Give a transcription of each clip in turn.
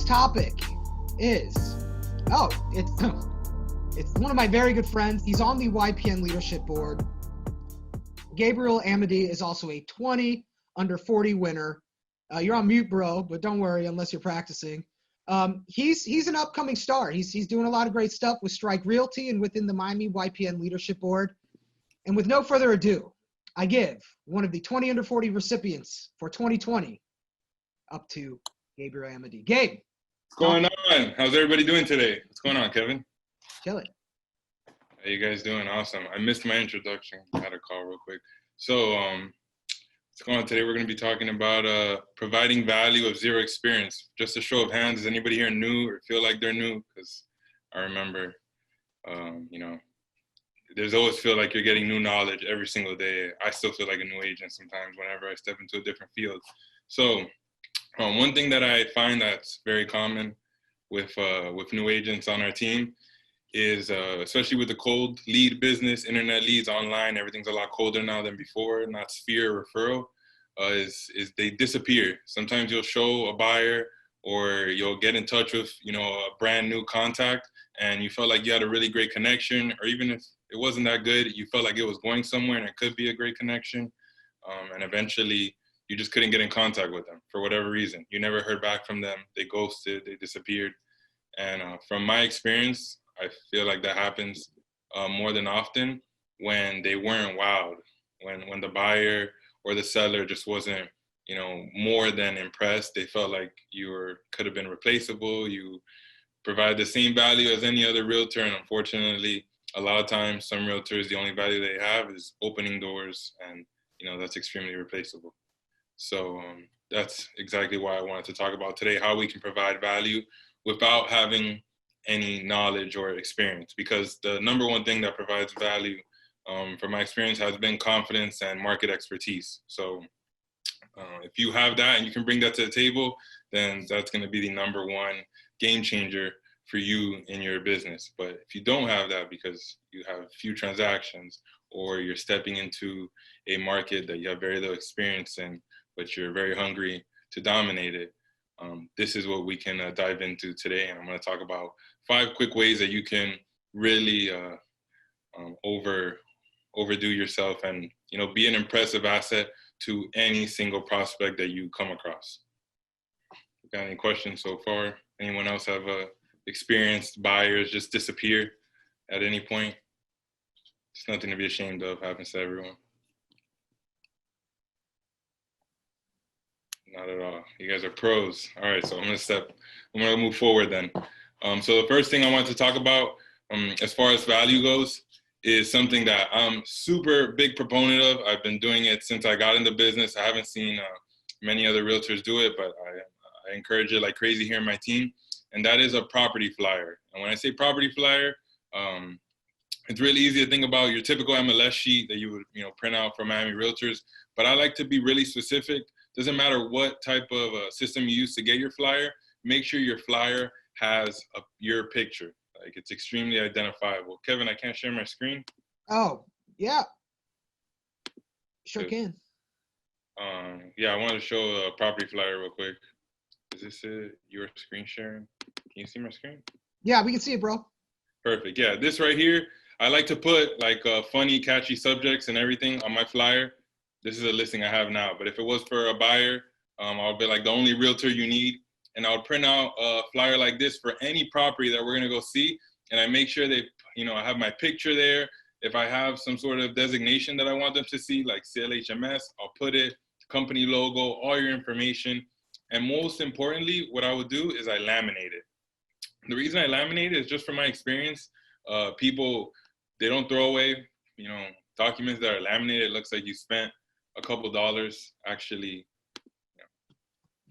topic is, it's one of my very good friends. He's on the YPN leadership board. Gabriel Amedee is also a 20 under 40 winner. You're on mute, bro, but don't worry unless you're practicing. He's an upcoming star. He's doing a lot of great stuff with Strike Realty and within the Miami YPN leadership board. And with no further ado, I give one of the 20 under 40 recipients for 2020 up to Gabriel Amedee. Gabe. What's going on? How's everybody doing today? What's going on, Kevin? Kill it. How you guys doing? Awesome. I missed my introduction. I had a call real quick. So what's going on today? We're going to be talking about providing value of zero experience. Just a show of hands. Is anybody here new or feel like they're new? Because I remember, there's always feel like you're getting new knowledge every single day. I still feel like a new agent sometimes whenever I step into a different field. So one thing that I find that's very common with new agents on our team is, especially with the cold lead business, internet leads online, everything's a lot colder now than before, not sphere referral, is they disappear. Sometimes you'll show a buyer or you'll get in touch with, a brand new contact and you felt like you had a really great connection, or even if it wasn't that good, you felt like it was going somewhere and it could be a great connection. And eventually you just couldn't get in contact with them for whatever reason. You never heard back from them. They ghosted, they disappeared. And from my experience, I feel like that happens more than often when they weren't wowed, when the buyer or the seller just wasn't, more than impressed. They felt like could have been replaceable. You provide the same value as any other realtor. And unfortunately, a lot of times, some realtors, the only value they have is opening doors, and, that's extremely replaceable. So that's exactly why I wanted to talk about today, how we can provide value without having any knowledge or experience, because the number one thing that provides value from my experience has been confidence and market expertise. So if you have that and you can bring that to the table, then that's going to be the number one game changer for you in your business. But if you don't have that because you have few transactions or you're stepping into a market that you have very little experience in, but you're very hungry to dominate it, this is what we can dive into today. And I'm going to talk about 5 quick ways that you can really overdo yourself and, be an impressive asset to any single prospect that you come across. Got any questions so far? Anyone else have experienced buyers just disappear at any point? It's nothing to be ashamed of. Happens to everyone. Not at all. You guys are pros. All right, so I'm gonna move forward then. So the first thing I want to talk about, as far as value goes, is something that I'm super big proponent of. I've been doing it since I got into business. I haven't seen many other realtors do it, but I encourage it like crazy here in my team, and that is a property flyer. And when I say property flyer, it's really easy to think about your typical MLS sheet that you would print out for Miami realtors, but I like to be really specific. Doesn't matter what type of system you use to get your flyer, make sure your flyer has your picture. Like, it's extremely identifiable. Kevin, I can't share my screen. Oh, yeah. Sure can. Yeah, I want to show a property flyer real quick. Is this your screen sharing? Can you see my screen? Yeah, we can see it, bro. Perfect. Yeah, this right here, I like to put like funny, catchy subjects and everything on my flyer. This is a listing I have now, but if it was for a buyer, I'll be like the only realtor you need. And I'll print out a flyer like this for any property that we're gonna go see. And I make sure they, I have my picture there. If I have some sort of designation that I want them to see, like CLHMS, I'll put it, company logo, all your information. And most importantly, what I would do is I laminate it. The reason I laminate it is just from my experience. People, they don't throw away, documents that are laminated. It looks like you spent a couple dollars actually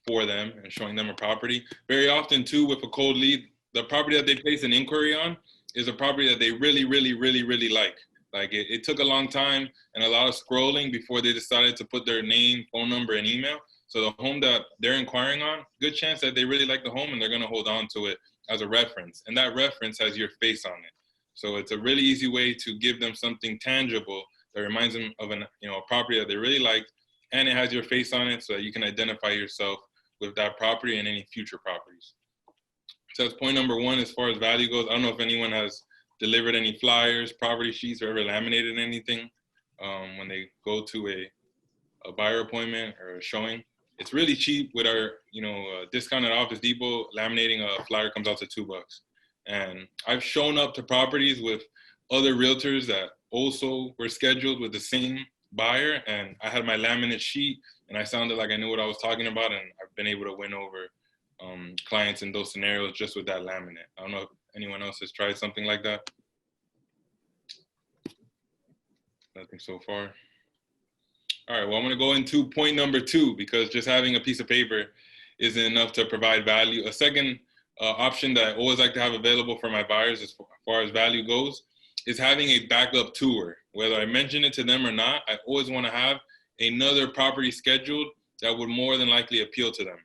for them and showing them a property. Very often too, with a cold lead, the property that they place an inquiry on is a property that they really, really, really, really like. Like it took a long time and a lot of scrolling before they decided to put their name, phone number, and email. So the home that they're inquiring on, good chance that they really like the home and they're gonna hold on to it as a reference. And that reference has your face on it. So it's a really easy way to give them something tangible that reminds them of a property that they really liked, and it has your face on it so that you can identify yourself with that property and any future properties. So that's point number one as far as value goes. I don't know if anyone has delivered any flyers, property sheets, or ever laminated anything when they go to a buyer appointment or a showing. It's really cheap with our, discounted Office Depot. Laminating a flyer comes out to $2. And I've shown up to properties with other realtors that also were scheduled with the same buyer, and I had my laminate sheet, and I sounded like I knew what I was talking about, and I've been able to win over clients in those scenarios just with that laminate. I don't know if anyone else has tried something like that. Nothing so far. All right, well, I'm going to go into point number two, because just having a piece of paper isn't enough to provide value. A second option that I always like to have available for my buyers as far as value goes is having a backup tour. Whether I mention it to them or not, I always want to have another property scheduled that would more than likely appeal to them.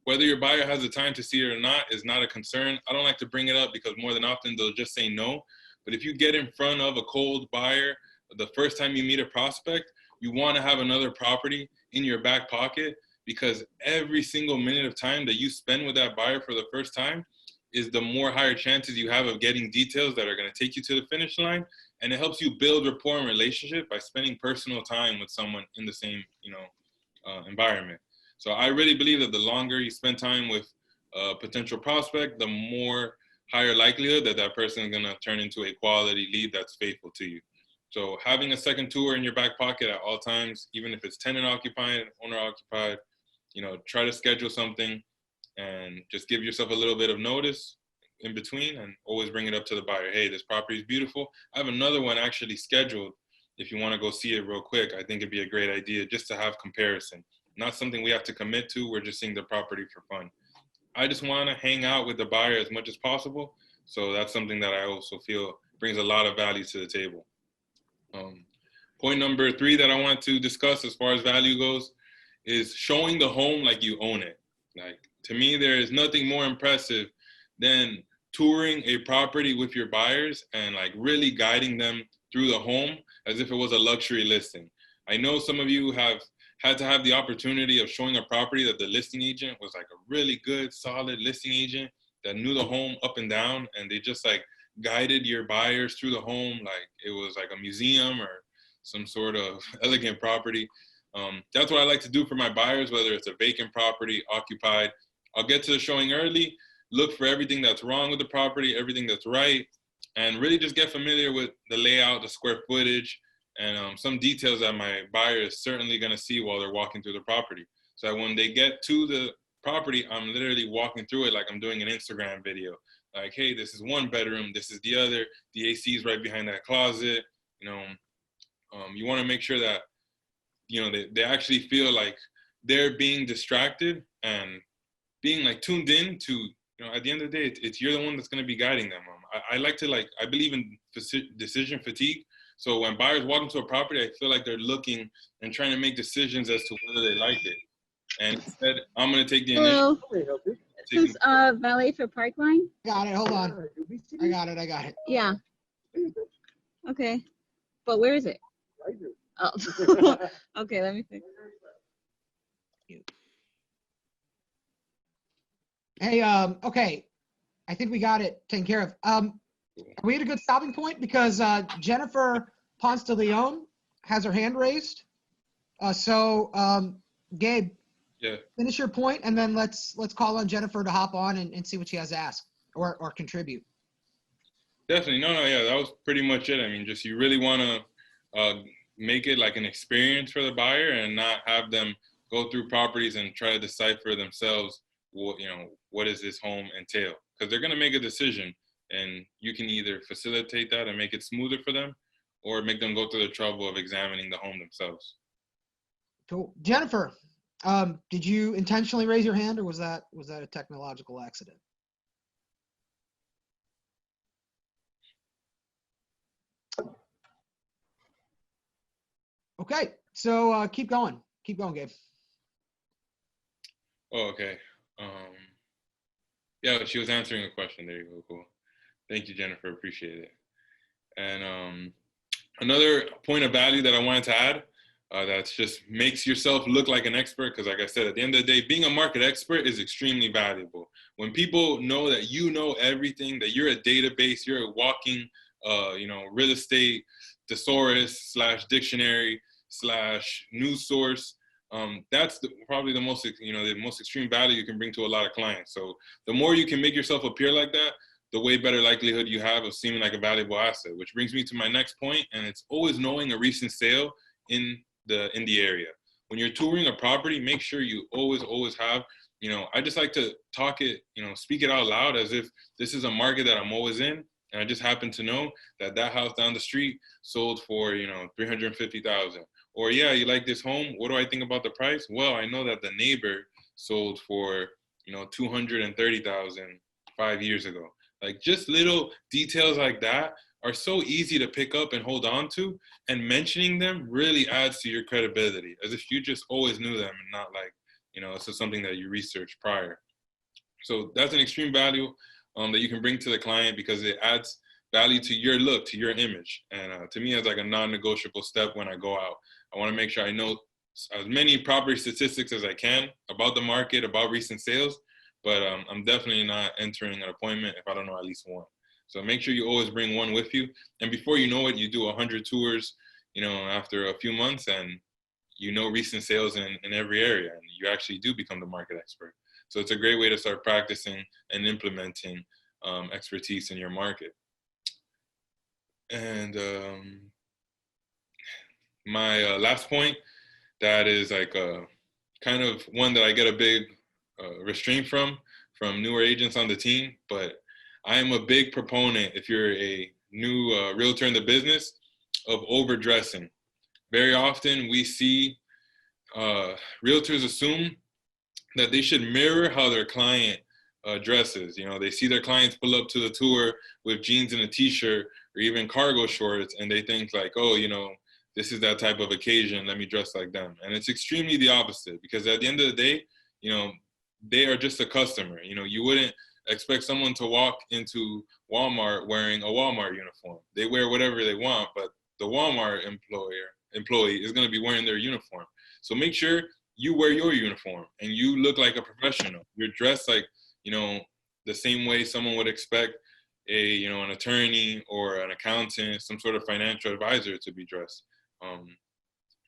Whether your buyer has the time to see it or not is not a concern. I don't like to bring it up because more than often they'll just say no. But if you get in front of a cold buyer the first time you meet a prospect, you want to have another property in your back pocket, because every single minute of time that you spend with that buyer for the first time is the more higher chances you have of getting details that are going to take you to the finish line. And it helps you build rapport and relationship by spending personal time with someone in the same, environment. So I really believe that the longer you spend time with a potential prospect, the more higher likelihood that that person is going to turn into a quality lead that's faithful to you. So having a second tour in your back pocket at all times, even if it's tenant occupied, owner occupied, try to schedule something and just give yourself a little bit of notice in between, and always bring it up to the buyer. Hey, this property is beautiful. I have another one actually scheduled. If you want to go see it real quick, I think it'd be a great idea just to have comparison. Not something we have to commit to. We're just seeing the property for fun. I just want to hang out with the buyer as much as possible. So that's something that I also feel brings a lot of value to the table. Point number three that I want to discuss as far as value goes is showing the home like you own it. Like, to me, there is nothing more impressive than touring a property with your buyers and like really guiding them through the home as if it was a luxury listing. I know some of you have had to have the opportunity of showing a property that the listing agent was like a really good, solid listing agent that knew the home up and down, and they just like guided your buyers through the home like it was like a museum or some sort of elegant property. That's what I like to do for my buyers, whether it's a vacant property, occupied. I'll get to the showing early, look for everything that's wrong with the property, everything that's right, and really just get familiar with the layout, the square footage, and some details that my buyer is certainly going to see while they're walking through the property. So that when they get to the property, I'm literally walking through it like I'm doing an Instagram video. Like, hey, this is one bedroom, this is the other, the AC is right behind that closet. You want to make sure that, they actually feel like they're being distracted and being like tuned in to, at the end of the day, it's you're the one that's going to be guiding them. I like to I believe in decision fatigue. So when buyers walk into a property, I feel like they're looking and trying to make decisions as to whether they like it. And instead, I'm going to take the initiative. Hello. This is valet for Parkline. Got it. Hold on. I got it. Yeah. Okay. But where is it? Oh. Okay, let me see. Hey, okay. I think we got it taken care of. Are we at a good stopping point? Because Jennifer Ponce de Leon has her hand raised. Gabe, yeah, finish your point, and then let's call on Jennifer to hop on and see what she has to ask or contribute. Definitely. No, yeah, that was pretty much it. I mean, just you really want to make it like an experience for the buyer and not have them go through properties and try to decipher themselves what does this home entail? Because they're going to make a decision, and you can either facilitate that and make it smoother for them, or make them go through the trouble of examining the home themselves. Cool. Jennifer, did you intentionally raise your hand, or was that a technological accident? Okay, so keep going, Gabe. Oh, okay. Yeah, she was answering a question. There you go. Cool. Thank you, Jennifer. Appreciate it. And another point of value that I wanted to add That just makes yourself look like an expert. Because like I said, at the end of the day, being a market expert is extremely valuable. When people know that you know everything, that you're a database, you're a walking, real estate thesaurus / dictionary / news source. That's probably the most, the most extreme value you can bring to a lot of clients. So the more you can make yourself appear like that, the way better likelihood you have of seeming like a valuable asset. Which brings me to my next point, and it's always knowing a recent sale in the area. When you're touring a property, make sure you always have, I just like to talk it, speak it out loud as if this is a market that I'm always in. And I just happen to know that house down the street sold for, 350,000. Or, yeah, you like this home? What do I think about the price? Well, I know that the neighbor sold for, 230,000 5 years ago. Like, just little details like that are so easy to pick up and hold on to, and mentioning them really adds to your credibility, as if you just always knew them and not like, this is something that you researched prior. So that's an extreme value that you can bring to the client, because it adds value to your look, to your image. And to me, it's like a non-negotiable step when I go out. I want to make sure I know as many property statistics as I can about the market, about recent sales, but I'm definitely not entering an appointment if I don't know at least one. So make sure you always bring one with you. And before you know it, you do 100 tours, after a few months, and recent sales in every area, and you actually do become the market expert. So it's a great way to start practicing and implementing expertise in your market. And my last point, that is like kind of one that I get a big restraint from newer agents on the team, but I am a big proponent, if you're a new realtor in the business, of overdressing. Very often we see realtors assume that they should mirror how their client dresses. They see their clients pull up to the tour with jeans and a t-shirt or even cargo shorts, and they think like, oh, this is that type of occasion, let me dress like them. And it's extremely the opposite, because at the end of the day, they are just a customer. You wouldn't expect someone to walk into Walmart wearing a Walmart uniform. They wear whatever they want, but the Walmart employee is going to be wearing their uniform. So make sure you wear your uniform and you look like a professional. You're dressed like, the same way someone would expect an attorney or an accountant, some sort of financial advisor to be dressed.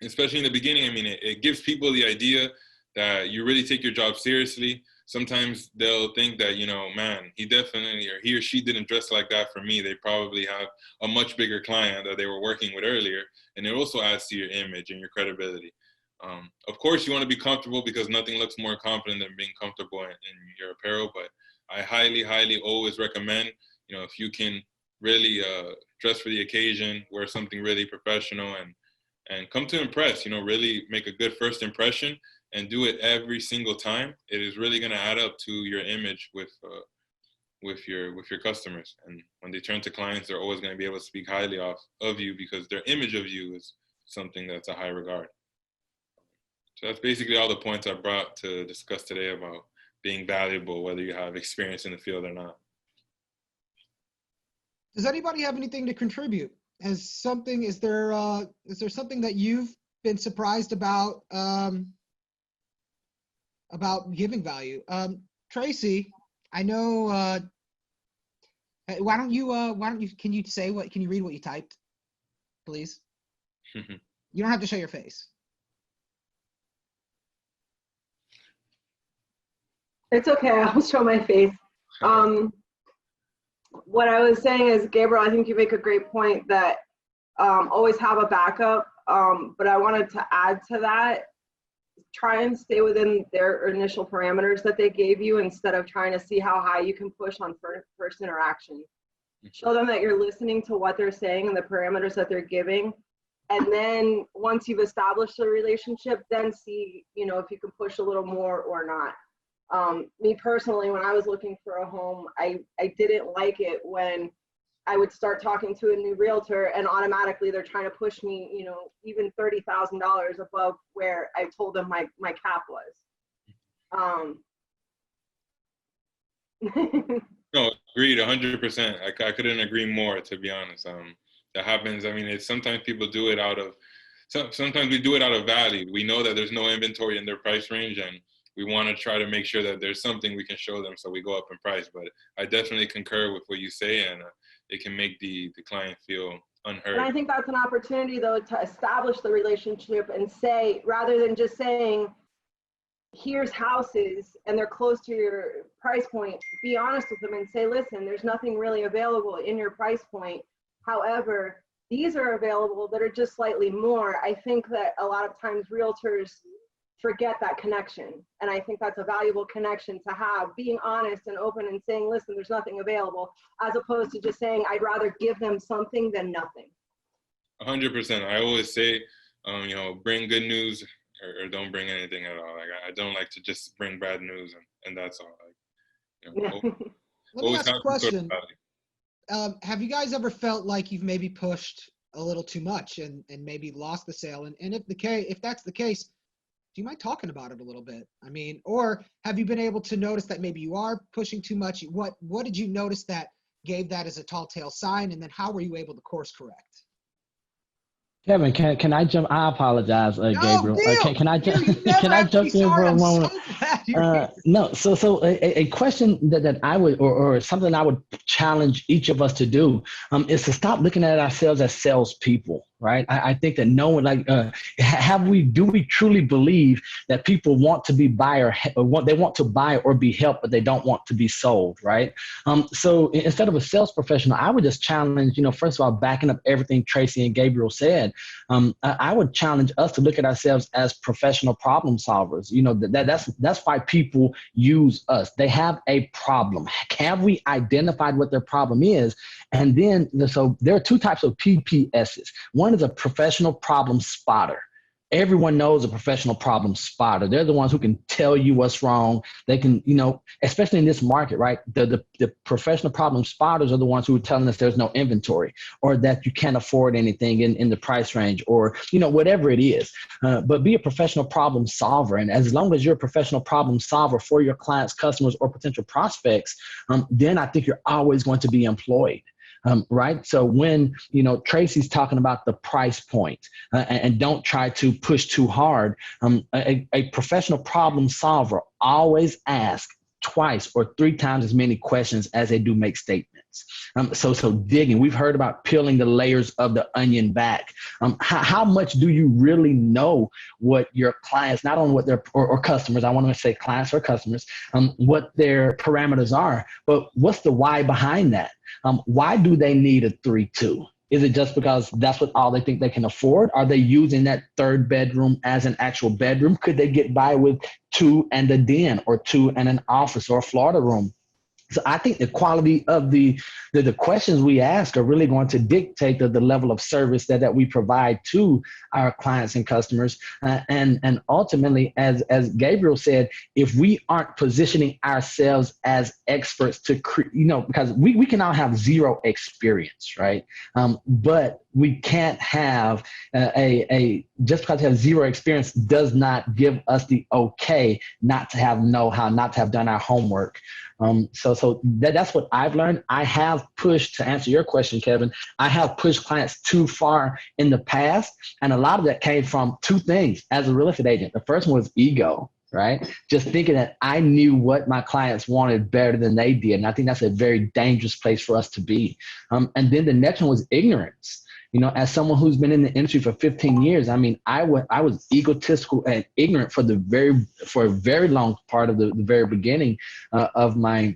Especially in the beginning, I mean, it gives people the idea that you really take your job seriously. Sometimes they'll think that, man, he or she didn't dress like that for me. They probably have a much bigger client that they were working with earlier. And it also adds to your image and your credibility. Of course, you want to be comfortable, because nothing looks more confident than being comfortable in your apparel. But I highly, highly always recommend, if you can really dress for the occasion, wear something really professional, and come to impress, really make a good first impression, and do it every single time. It is really going to add up to your image with your customers. And when they turn to clients, they're always going to be able to speak highly of you, because their image of you is something that's a high regard. So that's basically all the points I brought to discuss today about being valuable, whether you have experience in the field or not. Does anybody have anything to contribute? Is there something that you've been surprised about giving value? Tracy, I know. Can you read what you typed, please? You don't have to show your face. It's okay, I'll show my face. What I was saying is, Gabriel, I think you make a great point that always have a backup, but I wanted to add to that, try and stay within their initial parameters that they gave you, instead of trying to see how high you can push on first interaction. Show them that you're listening to what they're saying and the parameters that they're giving. And then once you've established the relationship, then see, if you can push a little more or not. Me personally, when I was looking for a home, I didn't like it when I would start talking to a new realtor and automatically they're trying to push me, even $30,000 above where I told them my cap was. No, agreed, 100%. I couldn't agree more, to be honest. That happens. I mean, sometimes people do it out of sometimes we do it out of value. We know that there's no inventory in their price range, and we want to try to make sure that there's something we can show them, so we go up in price. But I definitely concur with what you say, and it can make the client feel unheard. And I think that's an opportunity, though, to establish the relationship and say, rather than just saying, here's houses and they're close to your price point, be honest with them and say, listen, there's nothing really available in your price point. However, these are available that are just slightly more. I think that a lot of times realtors forget that connection. And I think that's a valuable connection to have, being honest and open and saying, listen, there's nothing available, as opposed to just saying, I'd rather give them something than nothing. 100%. I always say, bring good news or don't bring anything at all. Like, I don't like to just bring bad news and that's all. Like, Let me ask a question. Have you guys ever felt like you've maybe pushed a little too much and maybe lost the sale? And if that's the case, do you mind talking about it a little bit? I mean, or have you been able to notice that maybe you are pushing too much? What did you notice that gave that as a tall tale sign? And then how were you able to course correct? Kevin, can I jump? I apologize, Gabriel. Can I jump in for a moment? No, so a question that I would, or something I would challenge each of us to do, is to stop looking at ourselves as salespeople. Right. I think that no one do we truly believe that people want to be they want to buy or be helped, but they don't want to be sold. Right. So instead of a sales professional, I would just challenge, first of all, backing up everything Tracy and Gabriel said, I would challenge us to look at ourselves as professional problem solvers. That's why people use us. They have a problem. Have we identified what their problem is? And then, so there are two types of PPSs. One is a professional problem spotter. Everyone knows a professional problem spotter. They're the ones who can tell you what's wrong. They can, especially in this market, right? The professional problem spotters are the ones who are telling us there's no inventory, or that you can't afford anything in the price range, or, whatever it is. But be a professional problem solver. And as long as you're a professional problem solver for your clients, customers, or potential prospects, then I think you're always going to be employed. Right. So when, Tracy's talking about the price point, and don't try to push too hard, a professional problem solver always asks twice or three times as many questions as they do make statements. So digging, we've heard about peeling the layers of the onion back. How much do you really know what your clients, not only what their, or customers, I want to say clients or customers, what their parameters are, but what's the why behind that? Why do they need a 3-2? Is it just because that's what all they think they can afford? Are they using that third bedroom as an actual bedroom? Could they get by with 2 and a den, or 2 and an office, or a Florida room? So I think the quality of the questions we ask are really going to dictate the level of service that we provide to our clients and customers. And ultimately, as Gabriel said, if we aren't positioning ourselves as experts to, because we can all have zero experience, right? But we can't have just because you have zero experience does not give us the okay not to have know-how, not to have done our homework. So that's what I've learned. I have pushed, to answer your question, Kevin, I have pushed clients too far in the past. And a lot of that came from two things as a real estate agent. The first one was ego, right? Just thinking that I knew what my clients wanted better than they did. And I think that's a very dangerous place for us to be. And then the next one was ignorance. As someone who's been in the industry for 15 years, I was egotistical and ignorant for a very long part of the very beginning of my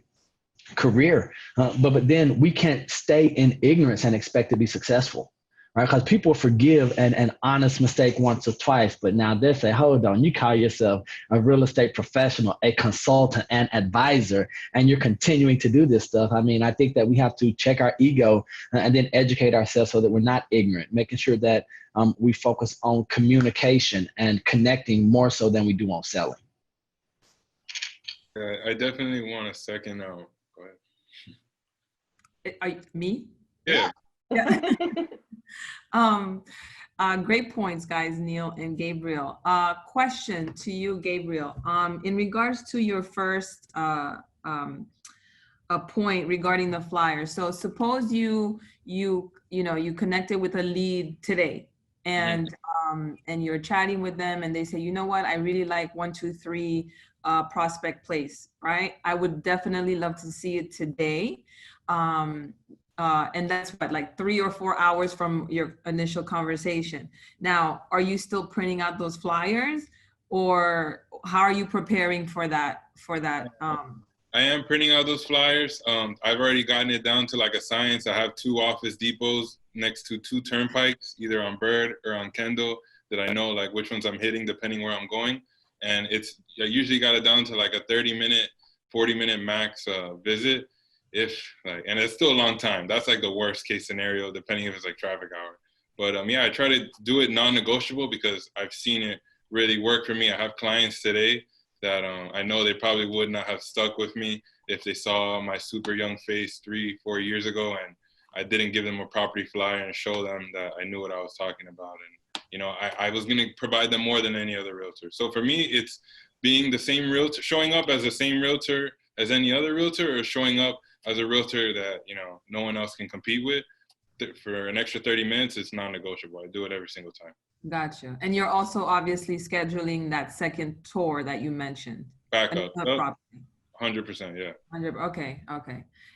career. But then we can't stay in ignorance and expect to be successful, right? Because people forgive an honest mistake once or twice, but now they say, hold on, you call yourself a real estate professional, a consultant, and advisor, and you're continuing to do this stuff. I think that we have to check our ego and then educate ourselves so that we're not ignorant, making sure that we focus on communication and connecting more so than we do on selling. I definitely want to second. Go ahead. Me? Yeah. Great points, guys, Neil and Gabriel. Question to you, Gabriel. In regards to your first point regarding the flyer. So suppose you connected with a lead today, and you're chatting with them and they say, you know what, I really like 123 Prospect Place, right? I would definitely love to see it today. And that's what, like 3 or 4 hours from your initial conversation. Now, are you still printing out those flyers, or how are you preparing for that? I am printing out those flyers. I've already gotten it down to like a science. I have 2 Office Depots next to 2 turnpikes, either on Bird or on Kendall, that I know like which ones I'm hitting depending where I'm going. And I usually got it down to like a 30-minute, 40-minute max visit. And it's still a long time. That's like the worst case scenario, depending if it's like traffic hour. But I try to do it non-negotiable because I've seen it really work for me. I have clients today that I know they probably would not have stuck with me if they saw my super young face 3-4 years ago and I didn't give them a property flyer and show them that I knew what I was talking about. And, I was going to provide them more than any other realtor. So for me, it's being the same realtor, showing up as the same realtor as any other realtor, or showing up as a realtor that, no one else can compete with. For an extra 30 minutes, it's non-negotiable. I do it every single time. Gotcha. And you're also obviously scheduling that second tour that you mentioned. Back up. 100%, yeah. Okay.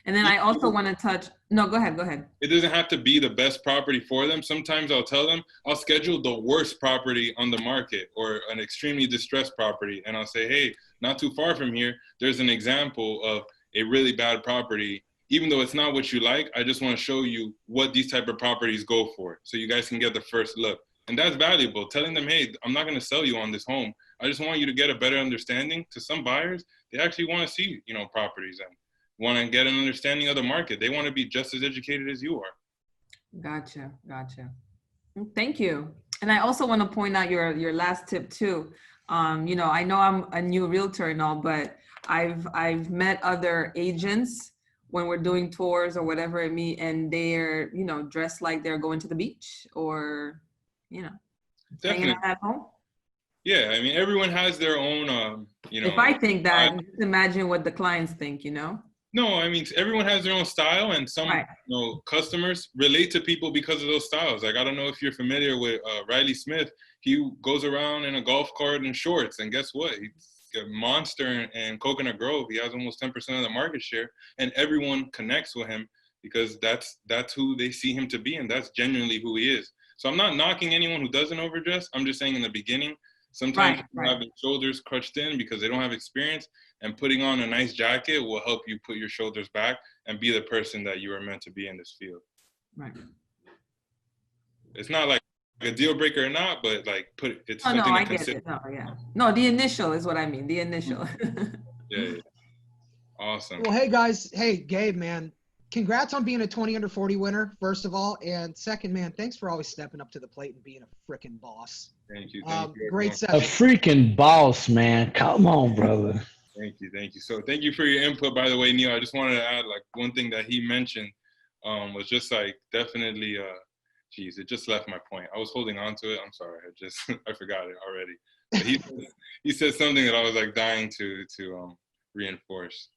And then I also want to touch, no, go ahead. It doesn't have to be the best property for them. Sometimes I'll tell them, I'll schedule the worst property on the market or an extremely distressed property. And I'll say, hey, not too far from here, there's an example of a really bad property. Even though it's not what you like, I just want to show you what these type of properties go for, so you guys can get the first look. And that's valuable. Telling them, hey, I'm not going to sell you on this home. I just want you to get a better understanding. To some buyers, they actually want to see, properties and want to get an understanding of the market. They want to be just as educated as you are. Gotcha. Thank you. And I also want to point out your last tip too. I know I'm a new realtor and all, but I've met other agents when we're doing tours or whatever it may, and they're, dressed like they're going to the beach or, hanging out at home. Yeah, everyone has their own, If I think that, just imagine what the clients think, No, everyone has their own style, and some, right. Customers relate to people because of those styles. Like, I don't know if you're familiar with Riley Smith. He goes around in a golf cart and shorts, and guess what? He's a monster in Coconut Grove. He has almost 10% of the market share, and everyone connects with him because that's who they see him to be, and that's genuinely who he is. So I'm not knocking anyone who doesn't overdress. I'm just saying in the beginning, sometimes people have their shoulders crushed in because they don't have experience, and putting on a nice jacket will help you put your shoulders back and be the person that you are meant to be in this field. Right. It's not like a deal breaker or not, but like it's something to I consider. Get it. No, yeah. No, the initial is what I mean. The initial. Yeah. Awesome. Well, hey guys. Hey, Gabe, man. Congrats on being a 20 under 40 winner, first of all. And second, man, thanks for always stepping up to the plate and being a freaking boss. Thank you. Great A session. freaking boss, man. Come on, brother. Thank you. So thank you for your input, by the way, Neil. I just wanted to add, like, one thing that he mentioned was just like definitely, it just left my point. I was holding on to it. I'm sorry. I forgot it already. But he said something that I was like dying to reinforce.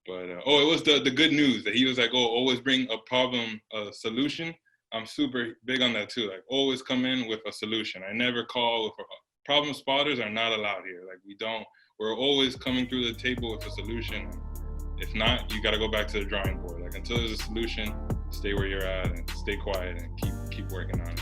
But, it was the good news that he was like, always bring a problem, a solution. I'm super big on that too. Like, always come in with a solution. I never call with problem spotters are not allowed here. Like, we're always coming through the table with a solution. If not, you got to go back to the drawing board. Like, until there's a solution, stay where you're at and stay quiet and keep working on it.